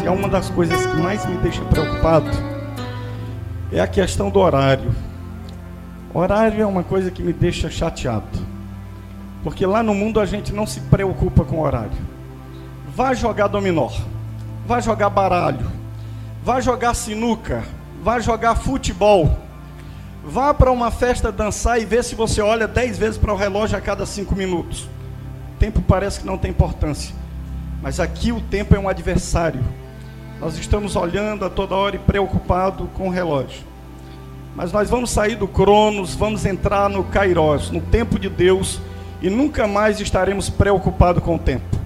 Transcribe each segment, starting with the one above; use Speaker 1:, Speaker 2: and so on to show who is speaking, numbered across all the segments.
Speaker 1: é uma das coisas que mais me deixa preocupado, é a questão do horário. Horário é uma coisa que me deixa chateado, porque lá no mundo a gente não se preocupa com horário. Vá jogar dominó, vá jogar baralho, vá jogar sinuca, vá jogar futebol, vá para uma festa dançar e vê se você olha 10 vezes para o relógio a cada 5 minutos. O tempo parece que não tem importância, mas aqui o tempo é um adversário. Nós estamos olhando a toda hora e preocupado com o relógio. Mas nós vamos sair do Cronos, vamos entrar no Kairos, no tempo de Deus, e nunca mais estaremos preocupados com o tempo.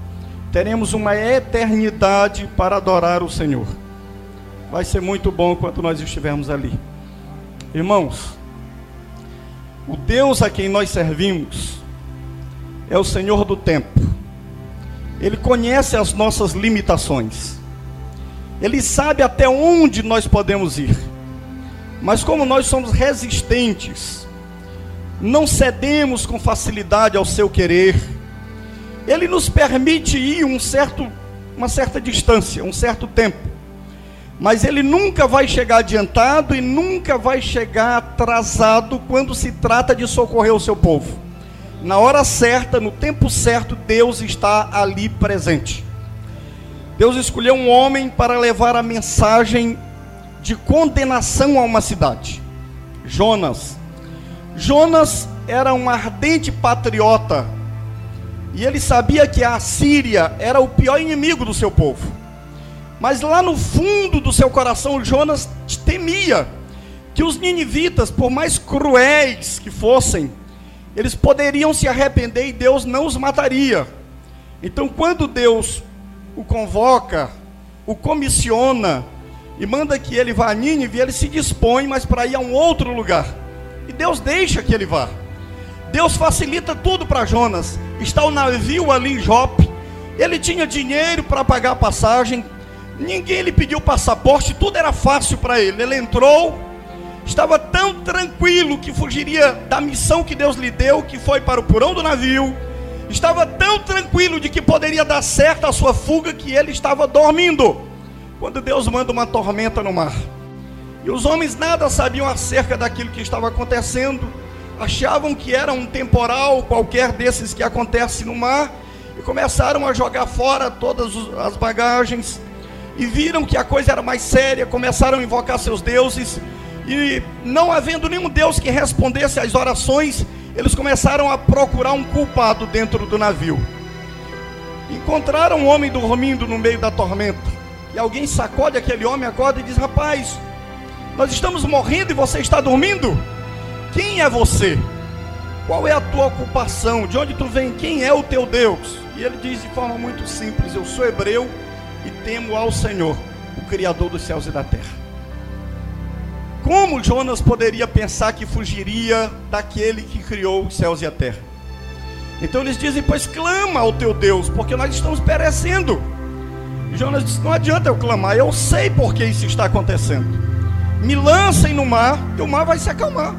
Speaker 1: Teremos uma eternidade para adorar o Senhor. Vai ser muito bom quando nós estivermos ali. Irmãos, o Deus a quem nós servimos é o Senhor do tempo. Ele conhece as nossas limitações. Ele sabe até onde nós podemos ir. Mas como nós somos resistentes, não cedemos com facilidade ao seu querer, Ele nos permite ir uma certa distância, um certo tempo. Mas Ele nunca vai chegar adiantado e nunca vai chegar atrasado quando se trata de socorrer o seu povo. Na hora certa, no tempo certo, Deus está ali presente. Deus escolheu um homem para levar a mensagem de condenação a uma cidade. Jonas. Jonas era um ardente patriota, e ele sabia que a Assíria era o pior inimigo do seu povo. Mas lá no fundo do seu coração, Jonas temia que os ninivitas, por mais cruéis que fossem, eles poderiam se arrepender e Deus não os mataria. Então, quando Deus o convoca, o comissiona e manda que ele vá a Nínive, ele se dispõe, mas para ir a um outro lugar. E Deus deixa que ele vá. Deus facilita tudo para Jonas. Está o navio ali em Jope. Ele tinha dinheiro para pagar a passagem. Ninguém lhe pediu passaporte. Tudo era fácil para ele. Ele entrou. Estava tão tranquilo que fugiria da missão que Deus lhe deu, que foi para o porão do navio. Estava tão tranquilo de que poderia dar certo a sua fuga, que ele estava dormindo, quando Deus manda uma tormenta no mar. E os homens nada sabiam acerca daquilo que estava acontecendo. Achavam que era um temporal qualquer desses que acontece no mar, e começaram a jogar fora todas as bagagens, e viram que a coisa era mais séria. Começaram a invocar seus deuses, e não havendo nenhum Deus que respondesse às orações, eles começaram a procurar um culpado dentro do navio. Encontraram um homem dormindo no meio da tormenta, e alguém sacode aquele homem, acorda e diz: rapaz, nós estamos morrendo e você está dormindo? Quem é você? Qual é a tua ocupação? De onde tu vem? Quem é o teu Deus? E ele diz de forma muito simples: eu sou hebreu e temo ao Senhor, o Criador dos céus e da terra. Como Jonas poderia pensar que fugiria daquele que criou os céus e a terra? Então eles dizem: pois clama ao teu Deus, porque nós estamos perecendo. E Jonas disse: não adianta eu clamar, eu sei por que isso está acontecendo. Me lancem no mar, e o mar vai se acalmar.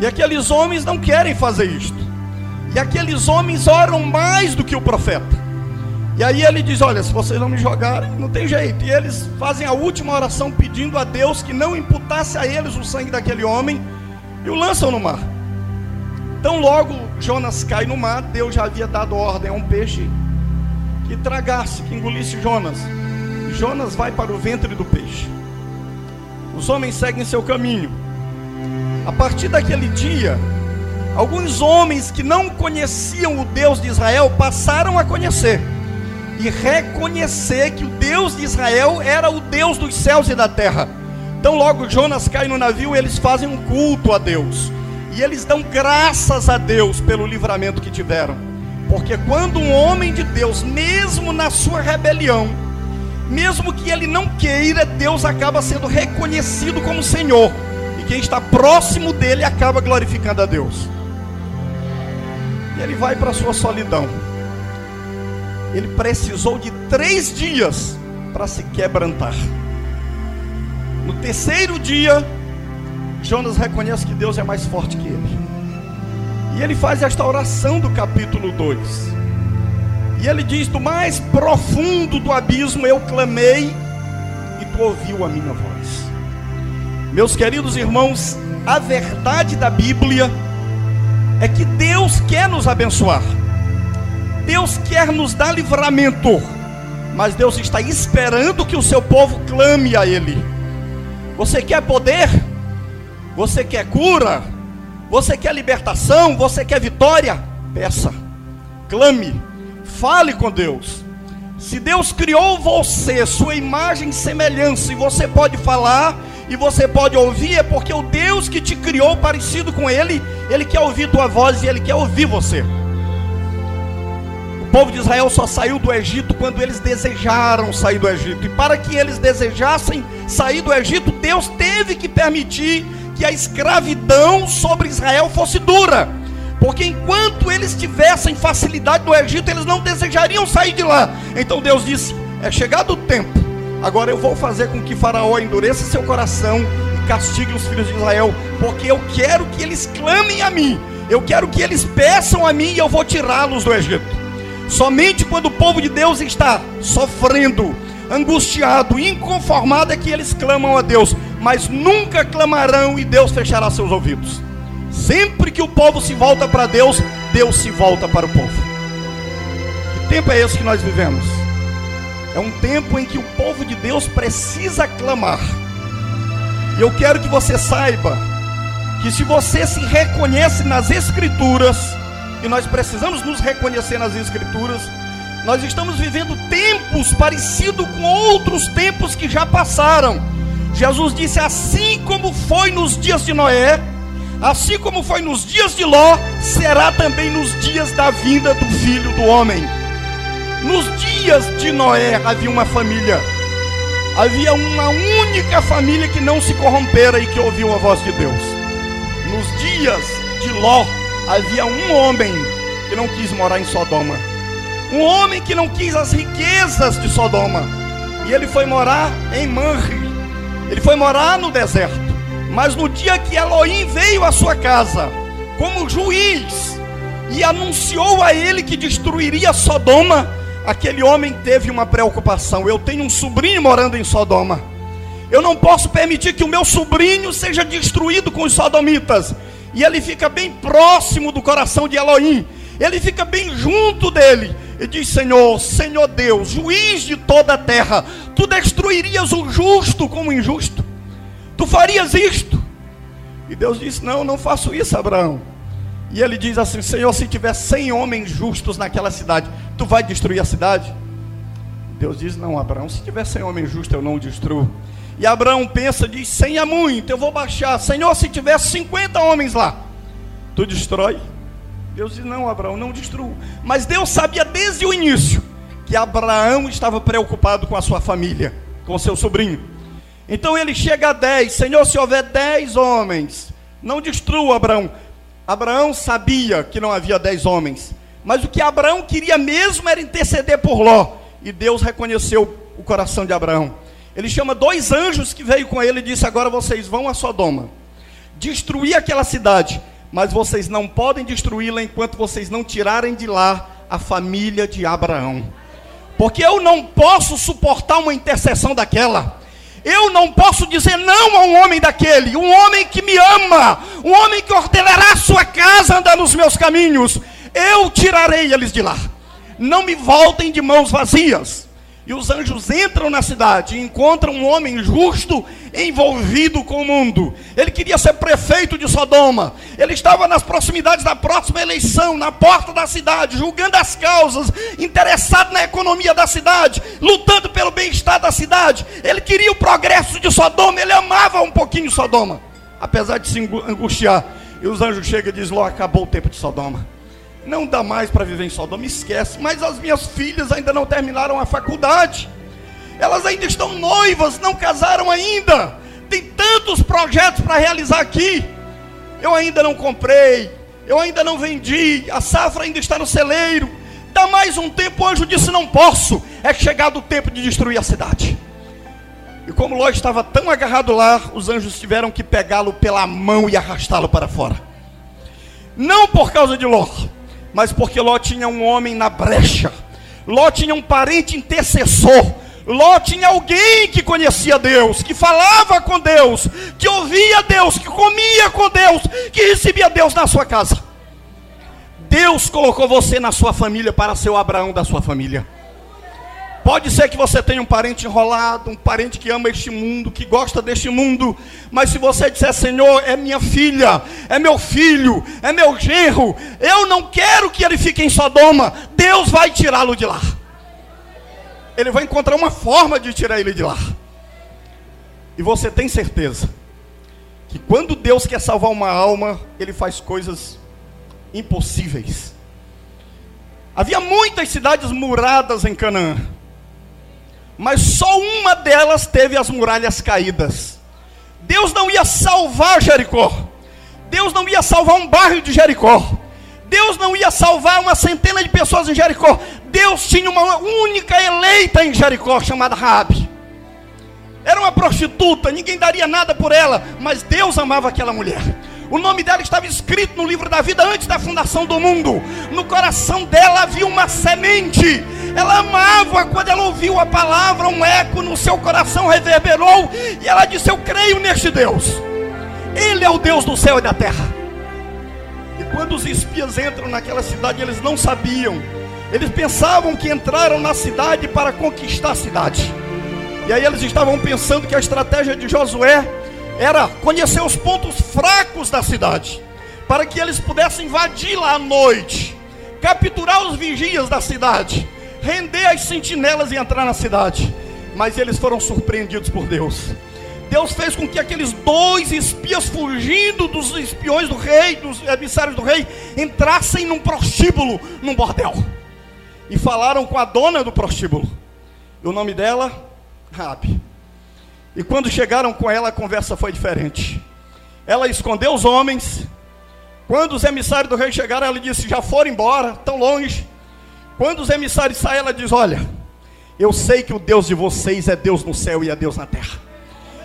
Speaker 1: E aqueles homens não querem fazer isto. E aqueles homens oram mais do que o profeta. E aí ele diz: olha, se vocês não me jogarem, não tem jeito. E eles fazem a última oração pedindo a Deus que não imputasse a eles o sangue daquele homem, e o lançam no mar. Então logo Jonas cai no mar. Deus já havia dado ordem a um peixe que tragasse, que engolisse Jonas. E Jonas vai para o ventre do peixe. Os homens seguem seu caminho. A partir daquele dia, alguns homens que não conheciam o Deus de Israel passaram a conhecer e reconhecer que o Deus de Israel era o Deus dos céus e da terra. Então logo Jonas cai no navio, eles fazem um culto a Deus, e eles dão graças a Deus pelo livramento que tiveram. Porque quando um homem de Deus, mesmo na sua rebelião, mesmo que ele não queira, Deus acaba sendo reconhecido como Senhor, e quem está próximo dele acaba glorificando a Deus. E ele vai para a sua solidão. Ele precisou de 3 dias para se quebrantar. No terceiro dia, Jonas reconhece que Deus é mais forte que ele. E ele faz esta oração do capítulo 2. E ele diz: do mais profundo do abismo eu clamei, e tu ouviu a minha voz. Meus queridos irmãos, a verdade da Bíblia é que Deus quer nos abençoar, Deus quer nos dar livramento, mas Deus está esperando que o seu povo clame a Ele. Você quer poder? Você quer cura? Você quer libertação? Você quer vitória? Peça, clame, fale com Deus. Se Deus criou você, sua imagem e semelhança, e você pode falar e você pode ouvir, é porque o Deus que te criou parecido com Ele, Ele quer ouvir tua voz e Ele quer ouvir você. O povo de Israel só saiu do Egito quando eles desejaram sair do Egito, e para que eles desejassem sair do Egito, Deus teve que permitir que a escravidão sobre Israel fosse dura, porque enquanto eles tivessem facilidade no Egito, eles não desejariam sair de lá. Então Deus disse: é chegado o tempo, agora eu vou fazer com que Faraó endureça seu coração e castigue os filhos de Israel, porque eu quero que eles clamem a mim, eu quero que eles peçam a mim, e eu vou tirá-los do Egito. Somente quando o povo de Deus está sofrendo, angustiado, inconformado, é que eles clamam a Deus, mas nunca clamarão e Deus fechará seus ouvidos. Sempre que o povo se volta para Deus, Deus se volta para o povo. Que tempo é esse que nós vivemos? É um tempo em que o povo de Deus precisa clamar. E eu quero que você saiba que se você se reconhece nas Escrituras, e nós precisamos nos reconhecer nas Escrituras, nós estamos vivendo tempos parecidos com outros tempos que já passaram. Jesus disse: assim como foi nos dias de Noé, assim como foi nos dias de Ló, será também nos dias da vinda do Filho do Homem. Nos dias de Noé havia uma família, havia uma única família que não se corrompera e que ouviu a voz de Deus. Nos dias de Ló havia um homem que não quis morar em Sodoma, um homem que não quis as riquezas de Sodoma, e ele foi morar em Manre, ele foi morar no deserto. Mas no dia que Elohim veio à sua casa como juiz e anunciou a ele que destruiria Sodoma, aquele homem teve uma preocupação: eu tenho um sobrinho morando em Sodoma, eu não posso permitir que o meu sobrinho seja destruído com os sodomitas. E ele fica bem próximo do coração de Elohim, ele fica bem junto dele, e diz: Senhor, Senhor Deus, juiz de toda a terra, tu destruirias o justo como o injusto? Tu farias isto? E Deus disse: não, não faço isso, Abraão. E ele diz assim: Senhor, se tiver 100 homens justos naquela cidade, tu vai destruir a cidade? Deus diz: não, Abraão, se tiver 100 homens justos, eu não o destruo. E Abraão pensa, diz: 100 é muito, eu vou baixar. Senhor, se tiver 50 homens lá, tu destrói? Deus diz: não, Abraão, não destruo. Mas Deus sabia desde o início que Abraão estava preocupado com a sua família, com seu sobrinho. Então ele chega a 10, Senhor, se houver 10 homens, não destrua, Abraão. Abraão sabia que não havia 10 homens, mas o que Abraão queria mesmo era interceder por Ló, e Deus reconheceu o coração de Abraão. Ele chama 2 anjos que veio com ele e disse: agora vocês vão a Sodoma, destruir aquela cidade, mas vocês não podem destruí-la enquanto vocês não tirarem de lá a família de Abraão, porque eu não posso suportar uma intercessão daquela. Eu não posso dizer não a um homem daquele, um homem que me ama, um homem que ordenará a sua casa, andar nos meus caminhos. Eu tirarei eles de lá, não me voltem de mãos vazias. E os anjos entram na cidade e encontram um homem justo envolvido com o mundo. Ele queria ser prefeito de Sodoma, ele estava nas proximidades da próxima eleição, na porta da cidade, julgando as causas, interessado na economia da cidade, lutando pelo bem-estar da cidade. Ele queria o progresso de Sodoma, ele amava um pouquinho Sodoma, apesar de se angustiar. E os anjos chegam e dizem: Ló, acabou o tempo de Sodoma, não dá mais para viver em Sodoma, esquece. Mas as minhas filhas ainda não terminaram a faculdade, elas ainda estão noivas, não casaram ainda, tem tantos projetos para realizar aqui, eu ainda não comprei, eu ainda não vendi, a safra ainda está no celeiro, dá mais um tempo. O anjo disse: não posso, é chegado o tempo de destruir a cidade. E como Ló estava tão agarrado lá, os anjos tiveram que pegá-lo pela mão e arrastá-lo para fora. Não por causa de Ló, mas porque Ló tinha um homem na brecha, Ló tinha um parente intercessor. Ló tinha alguém que conhecia Deus, que falava com Deus, que ouvia Deus, que comia com Deus, que recebia Deus na sua casa. Deus colocou você na sua família para ser o Abraão da sua família. Pode ser que você tenha um parente enrolado, um parente que ama este mundo, que gosta deste mundo, mas se você disser: Senhor, é minha filha, é meu filho, é meu genro, eu não quero que ele fique em Sodoma, Deus vai tirá-lo de lá. Ele vai encontrar uma forma de tirar ele de lá. E você tem certeza que quando Deus quer salvar uma alma, Ele faz coisas impossíveis. Havia muitas cidades muradas em Canaã, mas só uma delas teve as muralhas caídas. Deus não ia salvar Jericó. Deus não ia salvar um bairro de Jericó. Deus não ia salvar uma centena de pessoas em Jericó. Deus tinha uma única eleita em Jericó, chamada Raabe. Era uma prostituta, ninguém daria nada por ela, mas Deus amava aquela mulher. O nome dela estava escrito no livro da vida antes da fundação do mundo. No coração dela havia uma semente. Ela amava. Quando ela ouviu a palavra, um eco no seu coração reverberou, e ela disse: eu creio neste Deus. Ele é o Deus do céu e da terra. E quando os espias entram naquela cidade, eles não sabiam. Eles pensavam que entraram na cidade para conquistar a cidade. E aí eles estavam pensando que a estratégia de Josué era conhecer os pontos fracos da cidade, para que eles pudessem invadir lá à noite, capturar os vigias da cidade, render as sentinelas e entrar na cidade. Mas eles foram surpreendidos por Deus. Deus fez com que aqueles 2 espias, fugindo dos espiões do rei, dos emissários do rei, entrassem num prostíbulo, num bordel, e falaram com a dona do prostíbulo. E o nome dela, Raabe. E quando chegaram com ela, a conversa foi diferente. Ela escondeu os homens. Quando os emissários do rei chegaram, ela disse: já foram embora, tão longe. Quando os emissários saem, ela diz: olha, eu sei que o Deus de vocês é Deus no céu e é Deus na terra.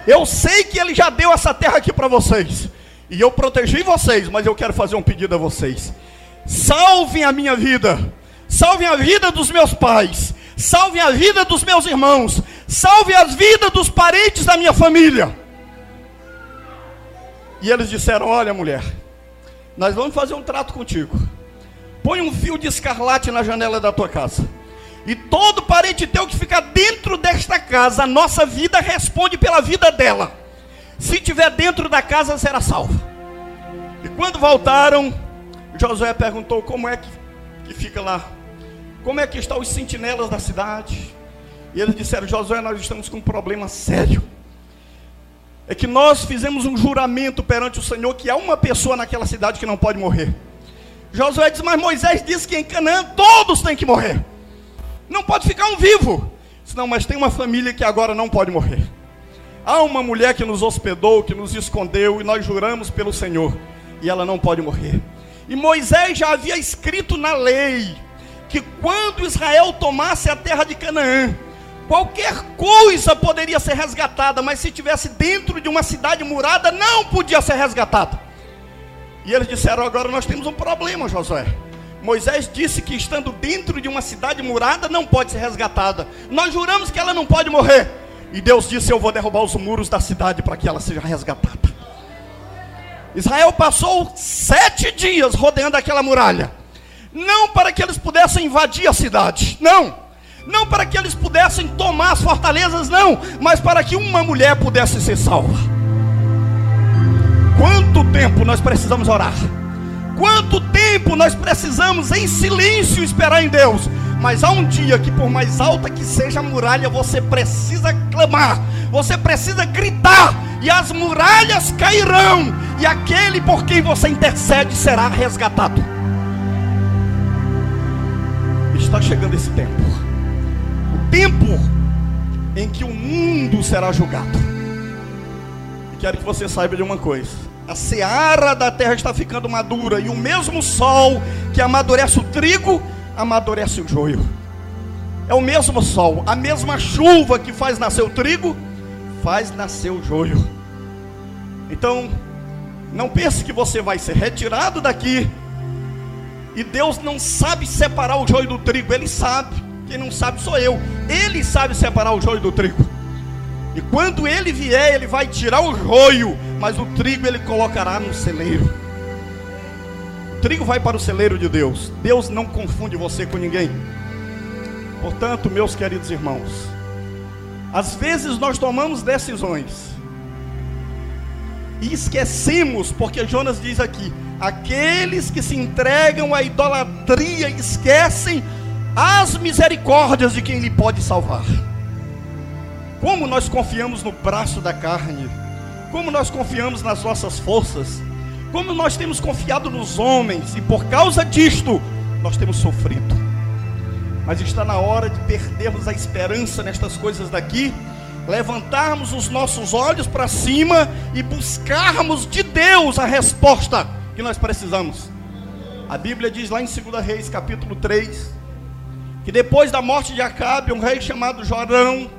Speaker 1: Eu sei que Ele já deu essa terra aqui para vocês, e eu protegi vocês, mas eu quero fazer um pedido a vocês: salvem a minha vida, salvem a vida dos meus pais, salvem a vida dos meus irmãos, salvem as vidas dos parentes da minha família. E eles disseram: olha, mulher, nós vamos fazer um trato contigo. Põe um fio de escarlate na janela da tua casa, e todo parente teu que ficar dentro desta casa, a nossa vida responde pela vida dela. Se tiver dentro da casa, será salva. E quando voltaram, Josué perguntou: como é que fica lá? Como é que estão os sentinelas da cidade? E eles disseram: Josué, nós estamos com um problema sério. É que nós fizemos um juramento perante o Senhor que há uma pessoa naquela cidade que não pode morrer. Josué disse: mas Moisés disse que em Canaã todos têm que morrer, não pode ficar um vivo. Disse: não, mas tem uma família que agora não pode morrer. Há uma mulher que nos hospedou, que nos escondeu, e nós juramos pelo Senhor, e ela não pode morrer. E Moisés já havia escrito na lei que quando Israel tomasse a terra de Canaã, qualquer coisa poderia ser resgatada, mas se estivesse dentro de uma cidade murada, não podia ser resgatada. E eles disseram: agora nós temos um problema, Josué. Moisés disse que estando dentro de uma cidade murada não pode ser resgatada. Nós juramos que ela não pode morrer. E Deus disse: eu vou derrubar os muros da cidade para que ela seja resgatada. Israel passou 7 dias rodeando aquela muralha, não para que eles pudessem invadir a cidade, não para que eles pudessem tomar as fortalezas, não, mas para que uma mulher pudesse ser salva. Quanto tempo nós precisamos orar? Quanto tempo nós precisamos em silêncio esperar em Deus? Mas há um dia que, por mais alta que seja a muralha, você precisa clamar, você precisa gritar, e as muralhas cairão, e aquele por quem você intercede será resgatado. Está chegando esse tempo, o tempo em que o mundo será julgado. E quero que você saiba de uma coisa: a seara da terra está ficando madura, e o mesmo sol que amadurece o trigo, amadurece o joio. É o mesmo sol, a mesma chuva que faz nascer o trigo, faz nascer o joio. Então, não pense que você vai ser retirado daqui, e Deus não sabe separar o joio do trigo. Ele sabe. Quem não sabe sou eu. Ele sabe separar o joio do trigo. E quando ele vier, ele vai tirar o joio, mas o trigo ele colocará no celeiro. O trigo vai para o celeiro de Deus. Deus não confunde você com ninguém. Portanto, meus queridos irmãos, às vezes nós tomamos decisões e esquecemos, porque Jonas diz aqui: aqueles que se entregam à idolatria esquecem as misericórdias de quem lhe pode salvar. Como nós confiamos no braço da carne, como nós confiamos nas nossas forças, como nós temos confiado nos homens, e por causa disto nós temos sofrido. Mas está na hora de perdermos a esperança nestas coisas daqui, levantarmos os nossos olhos para cima e buscarmos de Deus a resposta que nós precisamos. A Bíblia diz lá em 2 Reis capítulo 3, que depois da morte de Acabe, um rei chamado Jorão,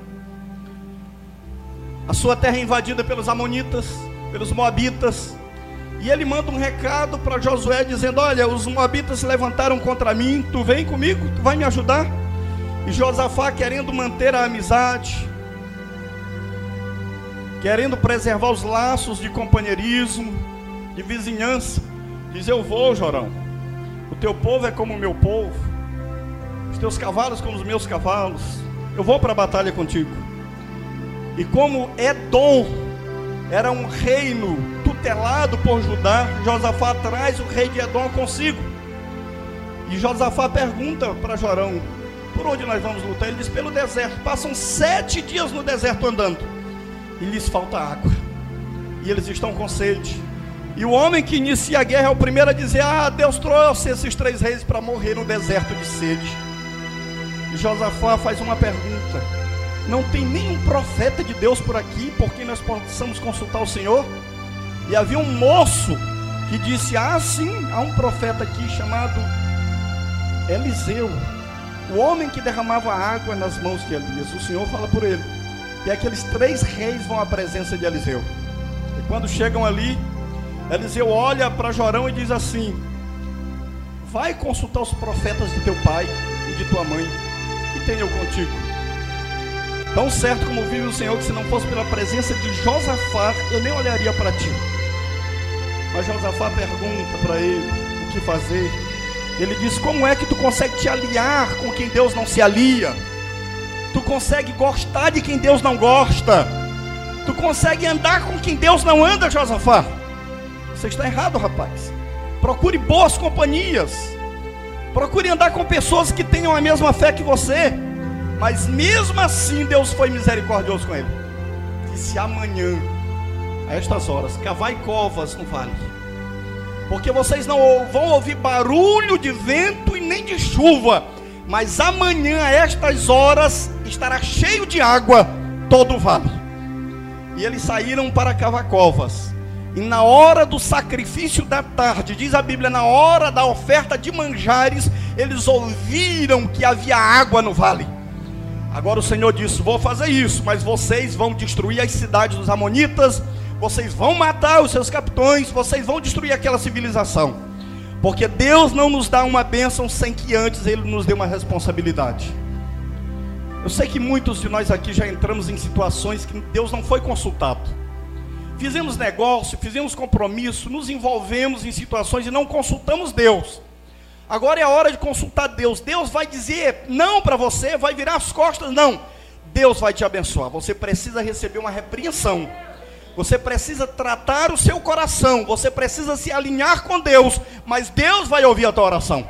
Speaker 1: a sua terra é invadida pelos amonitas, pelos moabitas, e ele manda um recado para Josué dizendo: olha, os moabitas se levantaram contra mim, tu vem comigo, tu vai me ajudar? E Josafá, querendo manter a amizade, querendo preservar os laços de companheirismo, de vizinhança, diz: eu vou, Jorão, o teu povo é como o meu povo, os teus cavalos como os meus cavalos, eu vou para a batalha contigo. E como Edom era um reino tutelado por Judá, Josafá traz o rei de Edom consigo. E Josafá pergunta para Jorão: por onde nós vamos lutar? Ele diz: pelo deserto. Passam 7 dias no deserto andando, e lhes falta água, e eles estão com sede. E o homem que inicia a guerra é o primeiro a dizer: ah, Deus trouxe esses 3 reis para morrer no deserto de sede. E Josafá faz uma pergunta: não tem nenhum profeta de Deus por aqui, por quem nós possamos consultar o Senhor? E havia um moço que disse: ah, sim, há um profeta aqui chamado Eliseu, o homem que derramava água nas mãos de Elias. O Senhor fala por ele. E aqueles 3 reis vão à presença de Eliseu. E quando chegam ali, Eliseu olha para Jorão e diz assim: vai consultar os profetas de teu pai e de tua mãe, e tenha eu contigo. Tão certo como vive o Senhor, que se não fosse pela presença de Josafá, eu nem olharia para ti. Mas Josafá pergunta para ele o que fazer. Ele diz: como é que tu consegue te aliar com quem Deus não se alia? Tu consegue gostar de quem Deus não gosta? Tu consegue andar com quem Deus não anda, Josafá? Você está errado, rapaz. Procure boas companhias, procure andar com pessoas que tenham a mesma fé que você. Mas mesmo assim Deus foi misericordioso com ele. Disse: amanhã, a estas horas, cavai covas no vale, porque vocês não vão ouvir barulho de vento e nem de chuva, mas amanhã a estas horas estará cheio de água todo o vale. E eles saíram para cavar covas. E na hora do sacrifício da tarde, diz a Bíblia, na hora da oferta de manjares, eles ouviram que havia água no vale. Agora o Senhor disse: vou fazer isso, mas vocês vão destruir as cidades dos amonitas, vocês vão matar os seus capitães, vocês vão destruir aquela civilização, porque Deus não nos dá uma bênção sem que antes Ele nos dê uma responsabilidade. Eu sei que muitos de nós aqui já entramos em situações que Deus não foi consultado. Fizemos negócio, fizemos compromisso, nos envolvemos em situações e não consultamos Deus. Agora é a hora de consultar Deus. Deus vai dizer não para você, vai virar as costas, não. Deus vai te abençoar. Você precisa receber uma repreensão, você precisa tratar o seu coração, você precisa se alinhar com Deus, mas Deus vai ouvir a tua oração.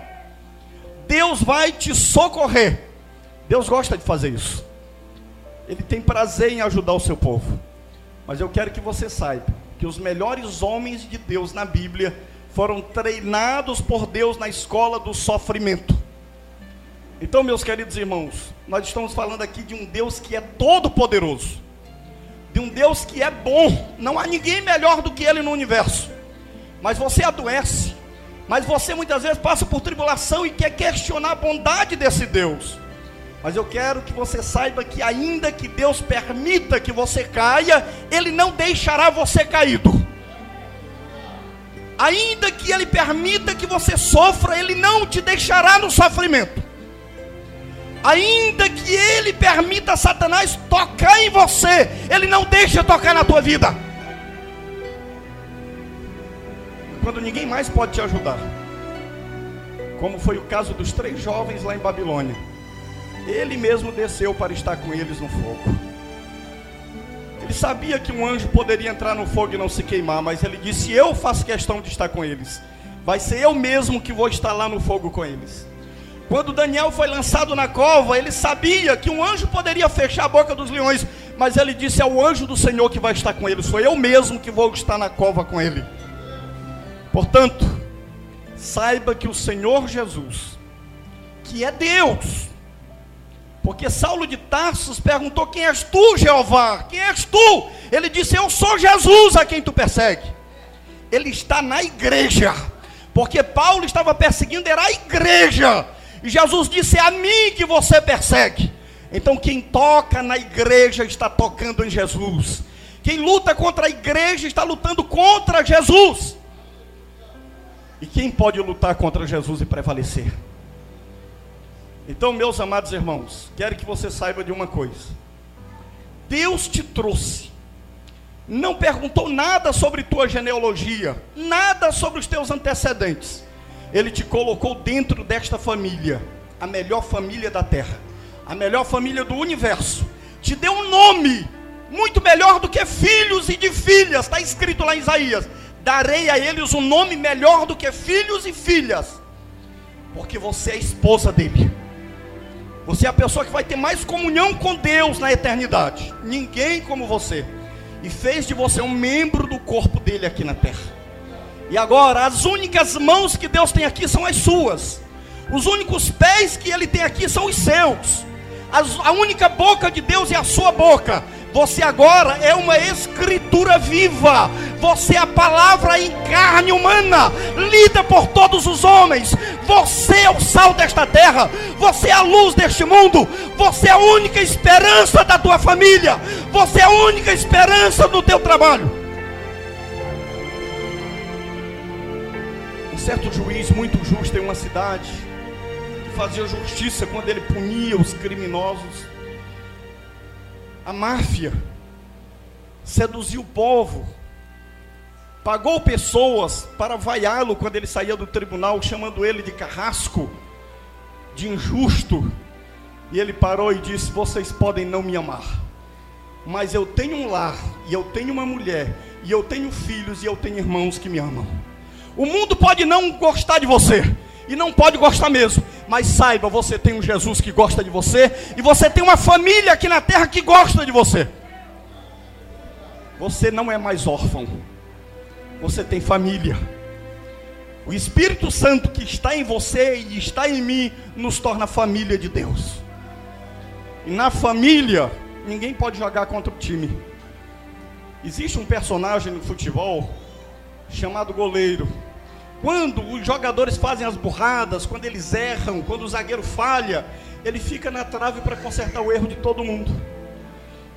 Speaker 1: Deus vai te socorrer. Deus gosta de fazer isso. Ele tem prazer em ajudar o seu povo. Mas eu quero que você saiba que os melhores homens de Deus na Bíblia foram treinados por Deus na escola do sofrimento. Então, meus queridos irmãos, nós estamos falando aqui de um Deus que é todo poderoso, de um Deus que é bom. Não há ninguém melhor do que Ele no universo. Mas você adoece, mas você muitas vezes passa por tribulação e quer questionar a bondade desse Deus. Mas eu quero que você saiba que ainda que Deus permita que você caia, Ele não deixará você caído. Ainda que Ele permita que você sofra, Ele não te deixará no sofrimento. Ainda que ele permita Satanás tocar em você, ele não deixa tocar na tua vida. Quando ninguém mais pode te ajudar, como foi o caso dos 3 jovens lá em Babilônia, ele mesmo desceu para estar com eles no fogo. Ele sabia que um anjo poderia entrar no fogo e não se queimar, mas ele disse: eu faço questão de estar com eles, vai ser eu mesmo que vou estar lá no fogo com eles. Quando Daniel foi lançado na cova, ele sabia que um anjo poderia fechar a boca dos leões, mas ele disse: é o anjo do Senhor que vai estar com ele, sou eu mesmo que vou estar na cova com ele. Portanto, saiba que o Senhor Jesus, que é Deus, porque Saulo de Tarso perguntou: quem és tu, Jeová? Quem és tu? Ele disse: eu sou Jesus a quem tu persegue. Ele está na igreja, porque Paulo estava perseguindo, era a igreja, e Jesus disse: é a mim que você persegue. Então quem toca na igreja está tocando em Jesus. Quem luta contra a igreja está lutando contra Jesus. E quem pode lutar contra Jesus e prevalecer? Então, meus amados irmãos, quero que você saiba de uma coisa: Deus te trouxe, não perguntou nada sobre tua genealogia, nada sobre os teus antecedentes. Ele te colocou dentro desta família, a melhor família da terra, a melhor família do universo. Te deu um nome muito melhor do que filhos e de filhas. Está escrito lá em Isaías: darei a eles um nome melhor do que filhos e filhas, porque você é a esposa dele. Você é a pessoa que vai ter mais comunhão com Deus na eternidade. Ninguém como você. E fez de você um membro do corpo dele aqui na terra. E agora, as únicas mãos que Deus tem aqui são as suas. Os únicos pés que ele tem aqui são os seus. A única boca de Deus é a sua boca. Você agora é uma escritura viva. Você é a palavra em carne humana, lida por todos os homens. Você é o sal desta terra. Você é a luz deste mundo. Você é a única esperança da tua família. Você é a única esperança do teu trabalho. Um certo juiz muito justo em uma cidade, que fazia justiça quando ele punia os criminosos. A máfia seduziu o povo, pagou pessoas para vaiá-lo quando ele saía do tribunal, chamando ele de carrasco, de injusto. E ele parou e disse: vocês podem não me amar, mas eu tenho um lar, e eu tenho uma mulher, e eu tenho filhos, e eu tenho irmãos que me amam. O mundo pode não gostar de você, e não pode gostar mesmo, mas saiba, você tem um Jesus que gosta de você, e você tem uma família aqui na terra que gosta de você. Você não é mais órfão, você tem família. O Espírito Santo que está em você e está em mim nos torna família de Deus. E na família, ninguém pode jogar contra o time. Existe um personagem no futebol chamado goleiro. Quando os jogadores fazem as burradas, quando eles erram, quando o zagueiro falha, ele fica na trave para consertar o erro de todo mundo.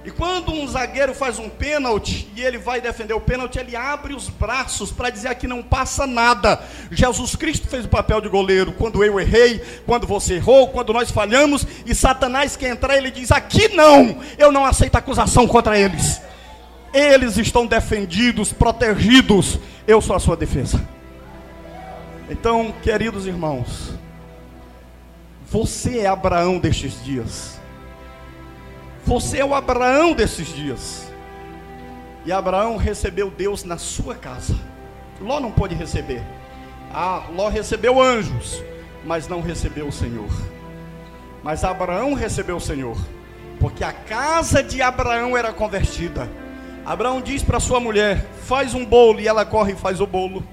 Speaker 1: E quando um zagueiro faz um pênalti e ele vai defender o pênalti, ele abre os braços para dizer: aqui não passa nada. Jesus Cristo fez o papel de goleiro. Quando eu errei, quando você errou, quando nós falhamos e Satanás quer entrar, ele diz: aqui não, eu não aceito acusação contra eles. Eles estão defendidos, protegidos, eu sou a sua defesa. Então, queridos irmãos, você é Abraão destes dias. Você é o Abraão desses dias. E Abraão recebeu Deus na sua casa. Ló não pôde receber. Ló recebeu anjos, mas não recebeu o Senhor. Mas Abraão recebeu o Senhor, porque a casa de Abraão era convertida. Abraão diz para sua mulher: faz um bolo, e ela corre e faz o bolo.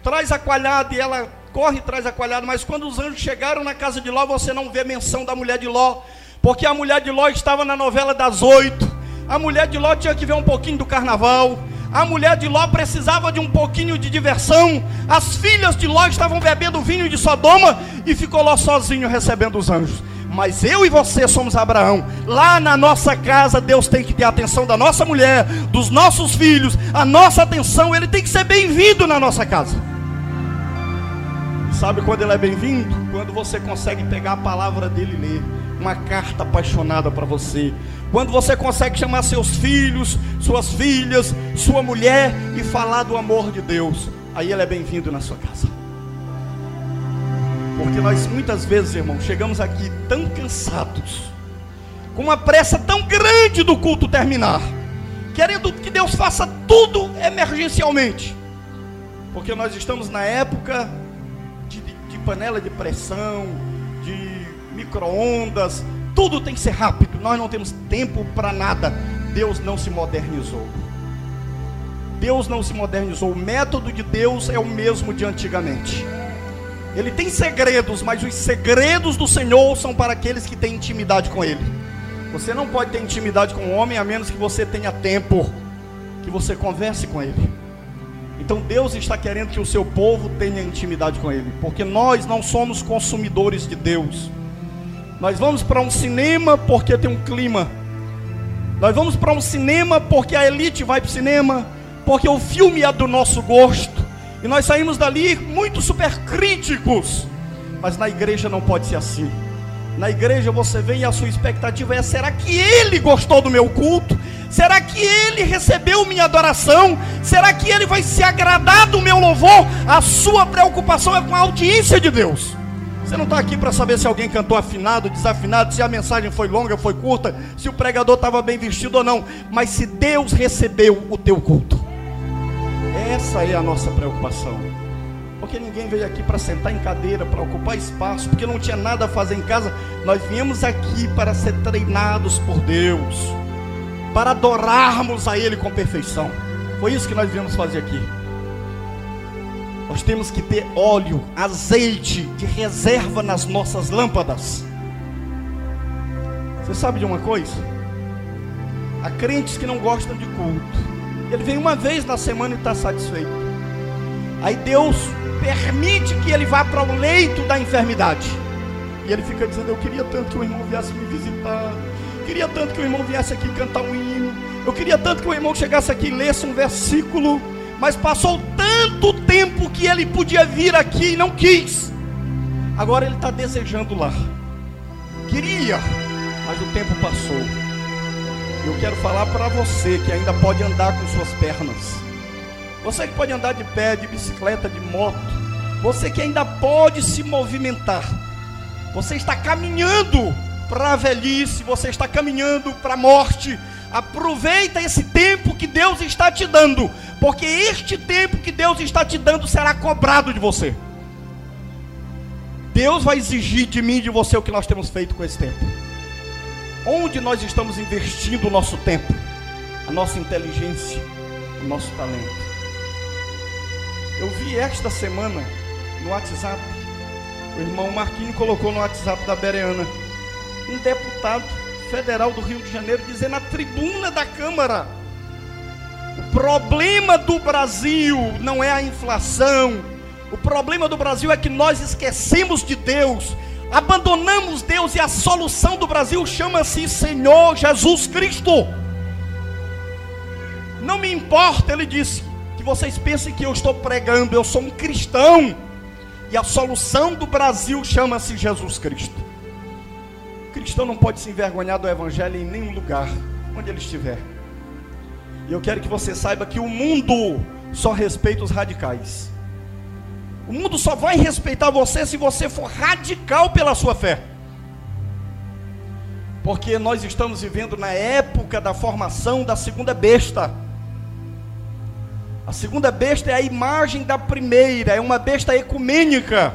Speaker 1: Traz a coalhada, e ela corre e traz a coalhada. Mas quando os anjos chegaram na casa de Ló, você não vê menção da mulher de Ló, porque a mulher de Ló estava na novela das 8. A mulher de Ló tinha que ver um pouquinho do carnaval. A mulher de Ló precisava de um pouquinho de diversão. As filhas de Ló estavam bebendo vinho de Sodoma, e ficou Ló sozinho recebendo os anjos. Mas eu e você somos Abraão. Lá na nossa casa, Deus tem que ter a atenção da nossa mulher, dos nossos filhos. A nossa atenção, ele tem que ser bem-vindo na nossa casa. Sabe quando ele é bem-vindo? Quando você consegue pegar a palavra dele e ler. uma carta apaixonada para você. Quando você consegue chamar seus filhos, suas filhas, sua mulher e falar do amor de Deus, aí ele é bem-vindo na sua casa. Porque nós muitas vezes, irmão, chegamos aqui tão cansados, com uma pressa tão grande do culto terminar, querendo que Deus faça tudo emergencialmente, porque nós estamos na época de panela de pressão, de micro-ondas, tudo tem que ser rápido, nós não temos tempo para nada. Deus não se modernizou. Deus não se modernizou. O método de Deus é o mesmo de antigamente. Ele tem segredos, mas os segredos do Senhor são para aqueles que têm intimidade com Ele. Você não pode ter intimidade com o homem a menos que você tenha tempo, que você converse com Ele. Então Deus está querendo que o seu povo tenha intimidade com Ele, porque nós não somos consumidores de Deus. Nós vamos para um cinema porque tem um clima. Nós vamos para um cinema porque a elite vai para o cinema, porque o filme é do nosso gosto. E nós saímos dali muito super críticos. Mas na igreja não pode ser assim. Na igreja você vem e a sua expectativa é: será que ele gostou do meu culto? Será que ele recebeu minha adoração? Será que ele vai se agradar do meu louvor? A sua preocupação é com a audiência de Deus. Você não está aqui para saber se alguém cantou afinado, desafinado, se a mensagem foi longa, foi curta, se o pregador estava bem vestido ou não. Mas se Deus recebeu o teu culto. Essa é a nossa preocupação. Porque ninguém veio aqui para sentar em cadeira, para ocupar espaço, porque não tinha nada a fazer em casa. Nós viemos aqui para ser treinados por Deus, para adorarmos a Ele com perfeição. Foi isso que nós viemos fazer aqui. Nós temos que ter óleo, azeite de reserva nas nossas lâmpadas. Você sabe de uma coisa? Há crentes que não gostam de culto. Ele vem uma vez na semana e está satisfeito. Aí Deus permite que ele vá para o leito da enfermidade. E ele fica dizendo: eu queria tanto que o irmão viesse me visitar. Queria tanto que o irmão viesse aqui cantar um hino. Eu queria tanto que o irmão chegasse aqui e lesse um versículo. Mas passou tanto tempo que ele podia vir aqui e não quis. Agora ele está desejando lá. Queria, mas o tempo passou. Eu quero falar para você que ainda pode andar com suas pernas. Você que pode andar de pé, de bicicleta, de moto. Você que ainda pode se movimentar. Você está caminhando para a velhice. Você está caminhando para a morte. Aproveita esse tempo que Deus está te dando, porque este tempo que Deus está te dando será cobrado de você. Deus vai exigir de mim e de você o que nós temos feito com esse tempo. Onde nós estamos investindo o nosso tempo, a nossa inteligência, o nosso talento. Eu vi esta semana no WhatsApp, o irmão Marquinhos colocou no WhatsApp da Bereana, um deputado federal do Rio de Janeiro dizendo na tribuna da Câmara: o problema do Brasil não é a inflação, o problema do Brasil é que nós esquecemos de Deus, abandonamos Deus, e a solução do Brasil chama-se Senhor Jesus Cristo. Não me importa, ele disse, que vocês pensem que eu estou pregando, eu sou um cristão, e a solução do Brasil chama-se Jesus Cristo. O cristão não pode se envergonhar do evangelho em nenhum lugar, onde ele estiver. E eu quero que você saiba que o mundo só respeita os radicais. O mundo só vai respeitar você se você for radical pela sua fé. Porque nós estamos vivendo na época da formação da segunda besta. A segunda besta é a imagem da primeira, é uma besta ecumênica.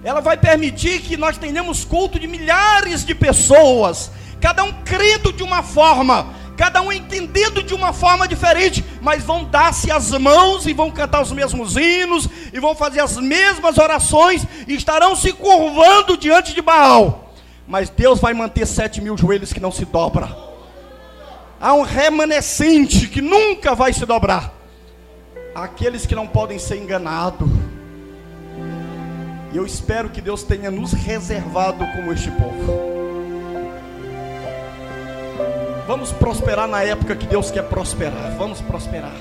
Speaker 1: Ela vai permitir que nós tenhamos culto de milhares de pessoas, cada um crendo de uma forma, cada um entendendo de uma forma diferente, mas vão dar-se as mãos e vão cantar os mesmos hinos, e vão fazer as mesmas orações, e estarão se curvando diante de Baal. Mas Deus vai manter 7.000 joelhos que não se dobram. Há um remanescente que nunca vai se dobrar. Aqueles que não podem ser enganados. E eu espero que Deus tenha nos reservado como este povo. Vamos prosperar na época que Deus quer prosperar. Vamos prosperar.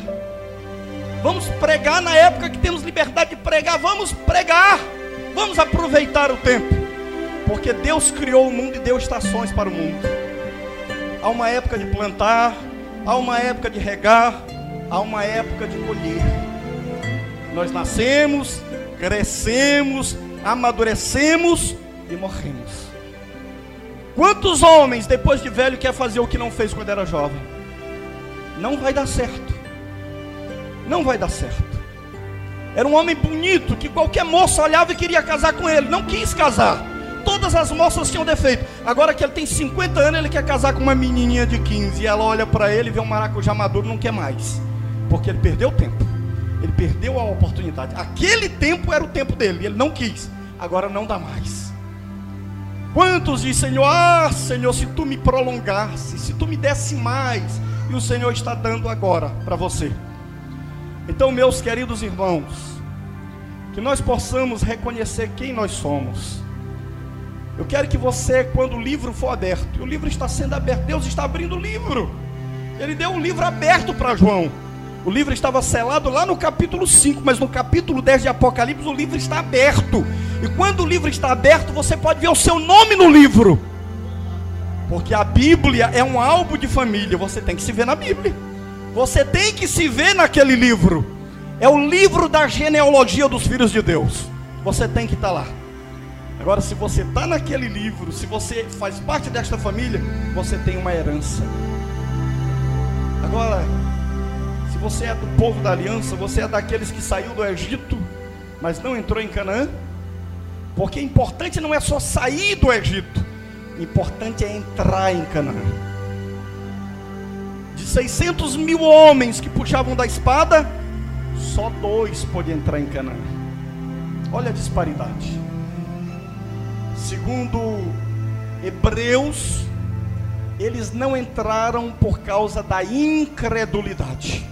Speaker 1: Vamos pregar na época que temos liberdade de pregar. Vamos pregar. Vamos aproveitar o tempo. Porque Deus criou o mundo e deu estações para o mundo. Há uma época de plantar, há uma época de regar, há uma época de colher. Nós nascemos, crescemos, amadurecemos e morremos. Quantos homens depois de velho quer fazer o que não fez quando era jovem? Não vai dar certo. Não vai dar certo. Era um homem bonito que qualquer moça olhava e queria casar com ele. Não quis casar. Todas as moças tinham defeito. Agora que ele tem 50 anos, ele quer casar com uma menininha de 15. E ela olha para ele, vê um maracujá maduro, não quer mais. Porque ele perdeu o tempo. Ele perdeu a oportunidade. Aquele tempo era o tempo dele, ele não quis. Agora não dá mais. Quantos dizem, Senhor, Senhor, se tu me prolongasse, se tu me desse mais. E o Senhor está dando agora para você. Então, meus queridos irmãos, que nós possamos reconhecer quem nós somos. Eu quero que você, quando o livro for aberto, e o livro está sendo aberto, Deus está abrindo o livro. Ele deu um livro aberto para João. O livro estava selado lá no capítulo 5, mas no capítulo 10 de Apocalipse o livro está aberto. E quando o livro está aberto, você pode ver o seu nome no livro. Porque a Bíblia é um álbum de família, você tem que se ver na Bíblia. Você tem que se ver naquele livro. É o livro da genealogia dos filhos de Deus. Você tem que estar lá. Agora, se você está naquele livro, se você faz parte desta família, você tem uma herança. Agora, se você é do povo da aliança, você é daqueles que saiu do Egito, mas não entrou em Canaã. Porque importante não é só sair do Egito, importante é entrar em Canaã. De 600 mil homens que puxavam da espada, só 2 podiam entrar em Canaã. Olha a disparidade. Segundo Hebreus, eles não entraram por causa da incredulidade.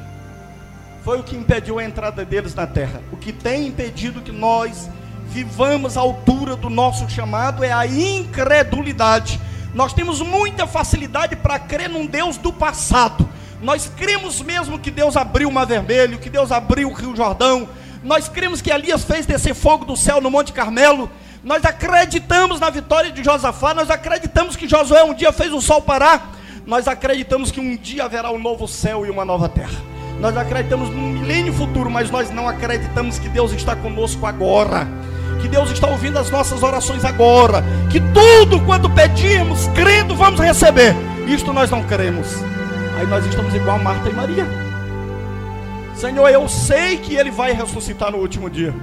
Speaker 1: Foi o que impediu a entrada deles na terra. O que tem impedido que nós vivamos à altura do nosso chamado é a incredulidade. Nós temos muita facilidade para crer num Deus do passado. Nós cremos mesmo que Deus abriu o Mar Vermelho, que Deus abriu o Rio Jordão. Nós cremos que Elias fez descer fogo do céu no Monte Carmelo. Nós acreditamos na vitória de Josafá. Nós acreditamos que Josué um dia fez o sol parar. Nós acreditamos que um dia haverá um novo céu e uma nova terra. Nós acreditamos num milênio futuro, mas nós não acreditamos que Deus está conosco agora, que Deus está ouvindo as nossas orações agora, que tudo quanto pedimos, crendo, vamos receber. Isto nós não queremos. Aí nós estamos igual Marta e Maria. Senhor, eu sei que Ele vai ressuscitar no último dia.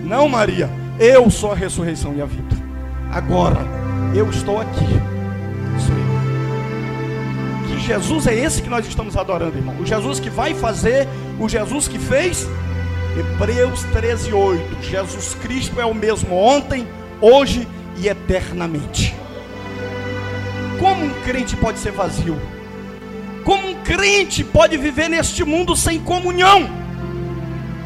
Speaker 1: Não, Maria, eu sou a ressurreição e a vida. Agora, eu estou aqui. Sou eu. Que Jesus é esse que nós estamos adorando, irmão. O Jesus que vai fazer, o Jesus que fez. Hebreus 13:8. Jesus Cristo é o mesmo ontem, hoje e eternamente. Como um crente pode ser vazio? Como um crente pode viver neste mundo sem comunhão?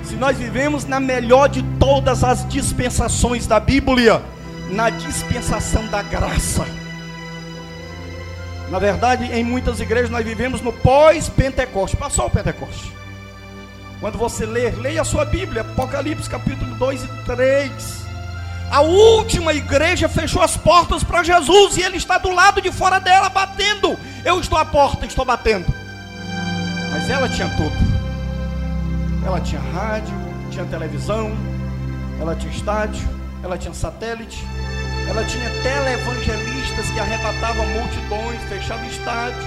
Speaker 1: Se nós vivemos na melhor de todas as dispensações da Bíblia, na dispensação da graça. Na verdade, em muitas igrejas nós vivemos no pós-Pentecoste. Passou o Pentecoste. Quando você leia a sua Bíblia, Apocalipse capítulo 2 e 3. A última igreja fechou as portas para Jesus e Ele está do lado de fora dela batendo. Eu estou à porta, estou batendo. Mas ela tinha tudo. Ela tinha rádio, tinha televisão, ela tinha estádio, ela tinha satélite, ela tinha televangelistas que arrebatavam multidões, fechavam estádio.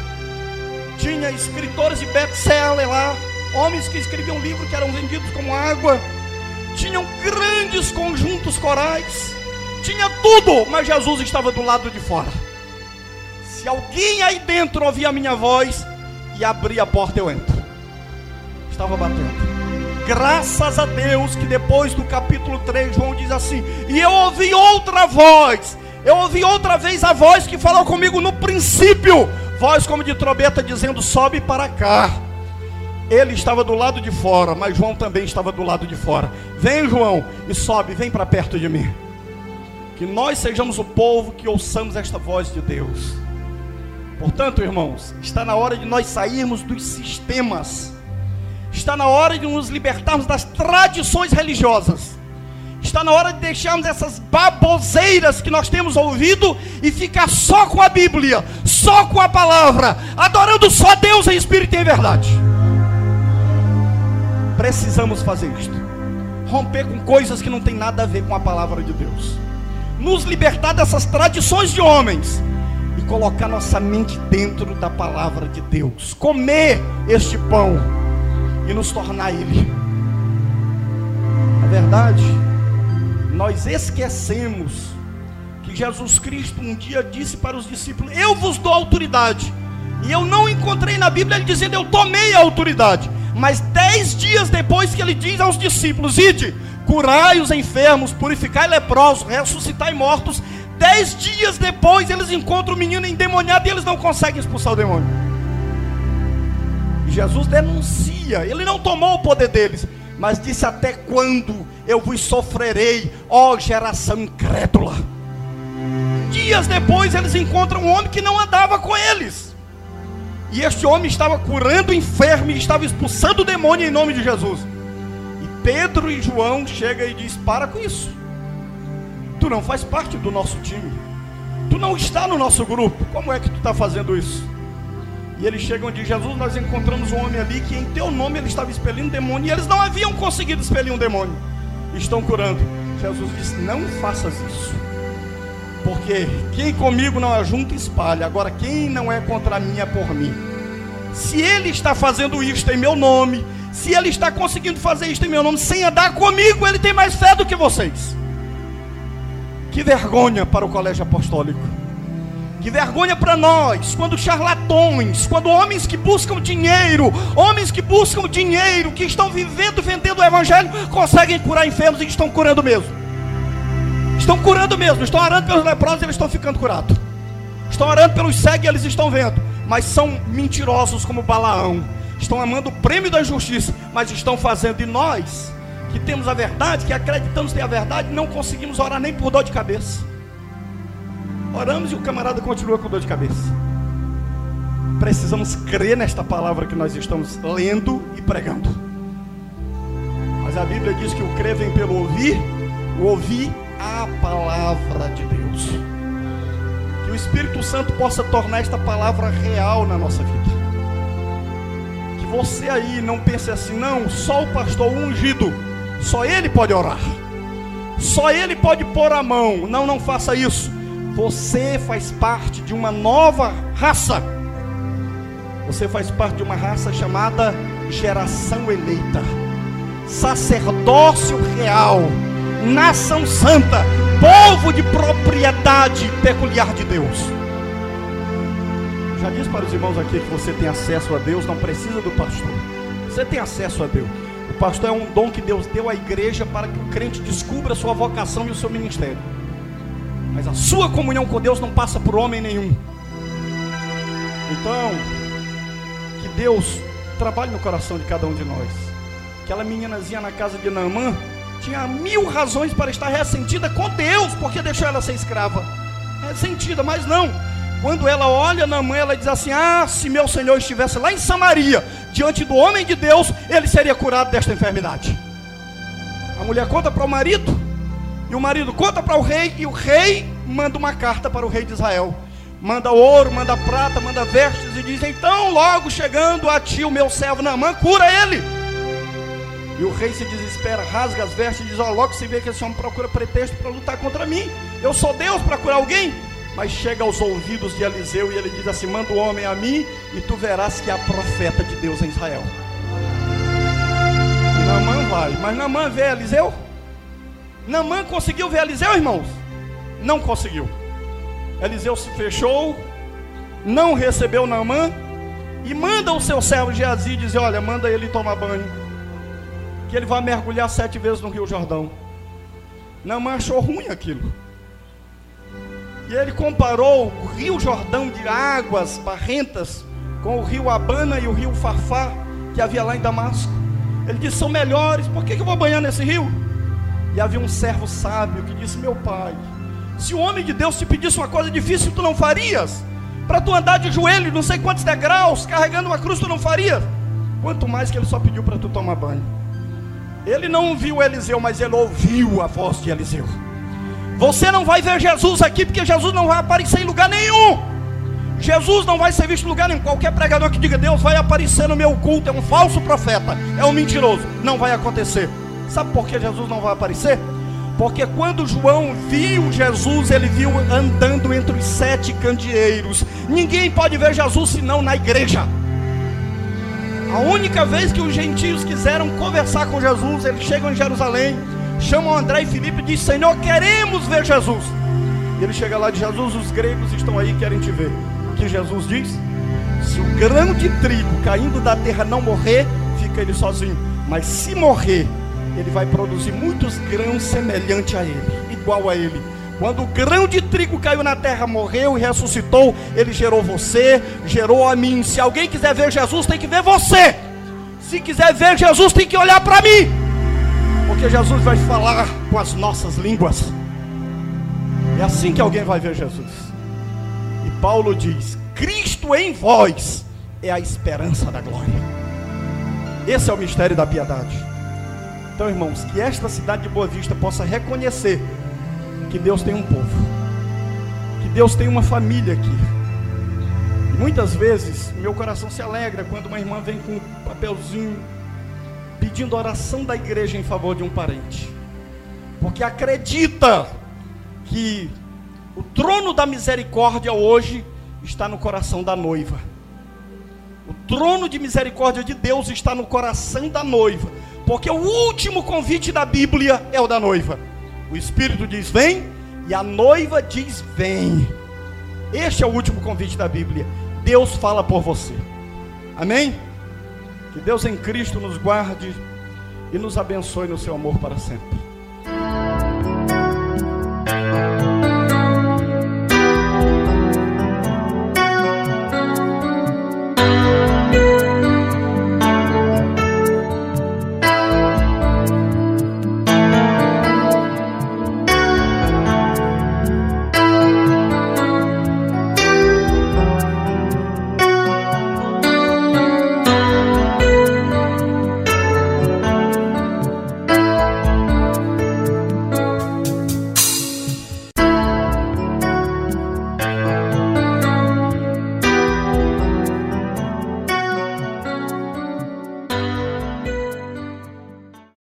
Speaker 1: Tinha escritores de best-seller lá, homens que escreviam livros que eram vendidos como água. Tinham grandes conjuntos corais. Tinha tudo, mas Jesus estava do lado de fora. Se alguém aí dentro ouvir a minha voz e abrir a porta, eu entro. Estava batendo. Graças a Deus que depois do capítulo 3, João diz assim: e eu ouvi outra voz. Eu ouvi outra vez a voz que falou comigo no princípio. Voz como de trombeta dizendo: sobe para cá. Ele estava do lado de fora, mas João também estava do lado de fora. Vem, João, e sobe, vem para perto de mim. Que nós sejamos o povo que ouçamos esta voz de Deus. Portanto, irmãos, está na hora de nós sairmos dos sistemas. Está na hora de nos libertarmos das tradições religiosas. Está na hora de deixarmos essas baboseiras que nós temos ouvido e ficar só com a Bíblia, só com a palavra, adorando só Deus em espírito e em verdade. Precisamos fazer isto. Romper com coisas que não tem nada a ver com a palavra de Deus. Nos libertar dessas tradições de homens e colocar nossa mente dentro da palavra de Deus. Comer este pão e nos tornar Ele. Na verdade, nós esquecemos que Jesus Cristo um dia disse para os discípulos: eu vos dou autoridade. E eu não encontrei na Bíblia ele dizendo: eu tomei a autoridade. Mas 10 dias depois que ele diz aos discípulos: ide, curai os enfermos, purificai leprosos, ressuscitai mortos. 10 dias depois eles encontram o menino endemoniado e eles não conseguem expulsar o demônio. E Jesus denuncia, ele não tomou o poder deles, mas disse: até quando eu vos sofrerei, ó geração incrédula? Dias depois eles encontram um homem que não andava com eles, e este homem estava curando o enfermo e estava expulsando o demônio em nome de Jesus. E Pedro e João chegam e dizem: para com isso, tu não faz parte do nosso time, tu não está no nosso grupo, como é que tu está fazendo isso? E eles chegam e dizem: Jesus, nós encontramos um homem ali que em teu nome ele estava expelindo demônio, e eles não haviam conseguido expelir um demônio, estão curando. Jesus disse: não faças isso, porque quem comigo não ajunta, espalha. Agora quem não é contra mim é por mim. Se ele está fazendo isto em meu nome, se ele está conseguindo fazer isto em meu nome sem andar comigo, ele tem mais fé do que vocês. Que vergonha para o colégio apostólico. Que vergonha para nós, quando charlatões, quando homens que buscam dinheiro, que estão vivendo, vendendo o evangelho, conseguem curar enfermos e estão curando mesmo. Estão curando mesmo, estão orando pelos leprosos e eles estão ficando curados. Estão orando pelos cegos e eles estão vendo. Mas são mentirosos como Balaão. Estão amando o prêmio da justiça, mas estão fazendo. E nós, que temos a verdade, que acreditamos ter a verdade, não conseguimos orar nem por dor de cabeça. Oramos e o camarada continua com dor de cabeça. Precisamos crer nesta palavra que nós estamos lendo e pregando. Mas a Bíblia diz que o crer vem pelo ouvir, o ouvir a palavra de Deus. Que o Espírito Santo possa tornar esta palavra real na nossa vida. Que você aí não pense assim: não, só o pastor ungido, só ele pode orar, só ele pode pôr a mão. Não, não faça isso. Você faz parte de uma nova raça. Você faz parte de uma raça chamada geração eleita, sacerdócio real, nação santa, povo de propriedade peculiar de Deus. Já disse para os irmãos aqui que você tem acesso a Deus, não precisa do pastor. Você tem acesso a Deus. O pastor é um dom que Deus deu à igreja para que o crente descubra a sua vocação e o seu ministério. Mas a sua comunhão com Deus não passa por homem nenhum. Então, que Deus trabalhe no coração de cada um de nós. Aquela meninazinha na casa de Naamã tinha 1000 razões para estar ressentida com Deus, porque deixou ela ser escrava. Ressentida, mas não. Quando ela olha Naamã, ela diz assim: ah, se meu Senhor estivesse lá em Samaria, diante do homem de Deus, ele seria curado desta enfermidade. A mulher conta para o marido, e o marido conta para o rei, e o rei manda uma carta para o rei de Israel. Manda ouro, manda prata, manda vestes, e diz: então logo chegando a ti o meu servo Naamã, cura ele. E o rei se desespera, rasga as vestes e diz: ó, logo se vê que esse homem procura pretexto para lutar contra mim. Eu sou Deus para curar alguém? Mas chega aos ouvidos de Eliseu e ele diz assim: manda o homem a mim e tu verás que há profeta de Deus em Israel. E Naamã vai, mas Naamã vê Eliseu? Naamã conseguiu ver Eliseu, irmãos? Não conseguiu. Eliseu se fechou, não recebeu Naamã, e manda o seu servo Geazi dizer: olha, manda ele tomar banho, que ele vai mergulhar 7 vezes no Rio Jordão. Naamã achou ruim aquilo, e ele comparou o Rio Jordão de águas barrentas com o rio Abana e o rio Farfá que havia lá em Damasco. Ele disse: são melhores, por que eu vou banhar nesse rio? E havia um servo sábio que disse: meu pai, se o homem de Deus te pedisse uma coisa difícil, tu não farias? Para tu andar de joelho, não sei quantos degraus, carregando uma cruz, tu não farias? Quanto mais que ele só pediu para tu tomar banho. Ele não viu Eliseu, mas ele ouviu a voz de Eliseu. Você não vai ver Jesus aqui, porque Jesus não vai aparecer em lugar nenhum. Jesus não vai ser visto em lugar nenhum. Qualquer pregador que diga Deus vai aparecer no meu culto é um falso profeta, é um mentiroso. Não vai acontecer. Sabe por que Jesus não vai aparecer? Porque quando João viu Jesus, ele viu andando entre os 7 candeeiros. Ninguém pode ver Jesus senão na igreja. A única vez que os gentios quiseram conversar com Jesus, eles chegam em Jerusalém, chamam André e Filipe e dizem: Senhor, queremos ver Jesus. Ele chega lá de Jesus: os gregos estão aí, querem te ver. O que Jesus diz? Se o grão de trigo caindo da terra não morrer, fica ele sozinho. Mas se morrer, ele vai produzir muitos grãos semelhante a ele, igual a ele. Quando o grão de trigo caiu na terra, morreu e ressuscitou, ele gerou você, gerou a mim. Se alguém quiser ver Jesus, tem que ver você. Se quiser ver Jesus, tem que olhar para mim, porque Jesus vai falar com as nossas línguas. É assim que alguém vai ver Jesus. E Paulo diz: Cristo em vós é a esperança da glória. Esse é o mistério da piedade. Então, irmãos, que esta cidade de Boa Vista possa reconhecer que Deus tem um povo, que Deus tem uma família aqui. E muitas vezes meu coração se alegra quando uma irmã vem com um papelzinho pedindo oração da igreja em favor de um parente, porque acredita que o trono da misericórdia hoje está no coração da noiva. O trono de misericórdia de Deus está no coração da noiva, porque o último convite da Bíblia é o da noiva. O Espírito diz: vem, e a noiva diz: vem. Este é o último convite da Bíblia. Deus fala por você. Amém? Que Deus em Cristo nos guarde e nos abençoe no seu amor para sempre.